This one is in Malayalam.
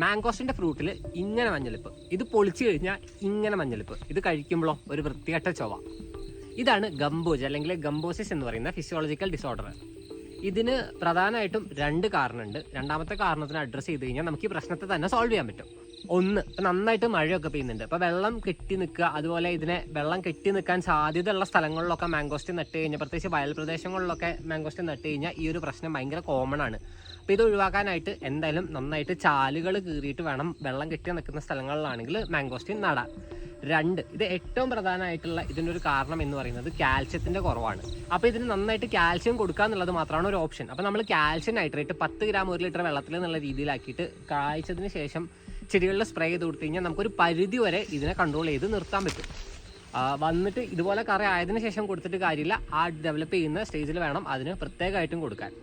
മാംഗോസ്റ്റിൻ്റെ ഫ്രൂട്ടിൽ ഇങ്ങനെ മഞ്ഞളിപ്പ്, ഇത് പൊളിച്ചു കഴിഞ്ഞാൽ ഇങ്ങനെ മഞ്ഞളിപ്പ്, ഇത് കഴിക്കുമ്പോഴോ ഒരു വൃത്തികെട്ട ചൊവ. ഇതാണ് ഗംബോജ് അല്ലെങ്കിൽ ഗംബോസിസ് എന്ന് പറയുന്ന ഫിസിയോളജിക്കൽ ഡിസോർഡർ. ഇതിന് പ്രധാനമായിട്ടും 2 കാരണമുണ്ട്. രണ്ടാമത്തെ കാരണത്തിന് അഡ്രസ്സ് ചെയ്ത് കഴിഞ്ഞാൽ നമുക്ക് ഈ പ്രശ്നത്തെ തന്നെ സോൾവ് ചെയ്യാൻ പറ്റും. ഒന്ന്, ഇപ്പം നന്നായിട്ട് മഴയൊക്കെ പെയ്യുന്നുണ്ട്, അപ്പോൾ വെള്ളം കെട്ടി നിൽക്കുക, അതുപോലെ ഇതിനെ വെള്ളം കെട്ടി നിൽക്കാൻ സാധ്യതയുള്ള സ്ഥലങ്ങളിലൊക്കെ മാംഗോസ്റ്റിൻ നട്ട് കഴിഞ്ഞാൽ, പ്രത്യേകിച്ച് വയൽ പ്രദേശങ്ങളിലൊക്കെ മാംഗോസ്റ്റിൻ നട്ട് കഴിഞ്ഞാൽ ഈ ഒരു പ്രശ്നം ഭയങ്കര കോമൺ ആണ്. അപ്പോൾ ഇത് ഒഴിവാക്കാനായിട്ട് എന്തായാലും നന്നായിട്ട് ചാലുകൾ കീറിയിട്ട് വേണം വെള്ളം കെട്ടി നിൽക്കുന്ന സ്ഥലങ്ങളിലാണെങ്കിൽ മാംഗോസ്റ്റിൻ നടാൻ. 2, ഇത് ഏറ്റവും പ്രധാനമായിട്ടുള്ള ഇതിൻ്റെ ഒരു കാരണം എന്ന് പറയുന്നത് കാൽസ്യത്തിൻ്റെ കുറവാണ്. അപ്പോൾ ഇതിന് നന്നായിട്ട് കാൽസ്യം കൊടുക്കുക എന്നുള്ളത് മാത്രമാണ് ഒരു ഓപ്ഷൻ. അപ്പോൾ നമ്മൾ കാൽസ്യം നൈട്രേറ്റ് 10 ഗ്രാം 1 ലിറ്റർ വെള്ളത്തിൽ എന്നുള്ള രീതിയിലാക്കിയിട്ട് കായ്ച്ചതിന് ശേഷം ചെടികളിൽ സ്പ്രേ ചെയ്ത് കൊടുത്തു കഴിഞ്ഞാൽ നമുക്കൊരു പരിധി വരെ ഇതിനെ കൺട്രോൾ ചെയ്ത് നിർത്താൻ പറ്റും. വന്നിട്ട് ഇതുപോലെ കറ ആയതിനു ശേഷം കൊടുത്തിട്ട് കാര്യമില്ല, ആ ഡെവലപ്പ് ചെയ്യുന്ന സ്റ്റേജിൽ വേണം അതിന് പ്രത്യേകമായിട്ടും കൊടുക്കാൻ.